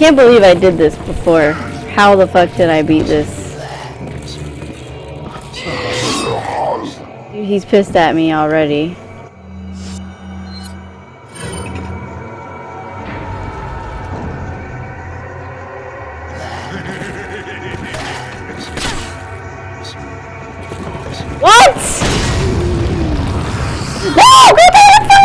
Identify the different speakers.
Speaker 1: can't believe I did this before. How the fuck did I beat this? He's pissed at me already. What? No! Go to the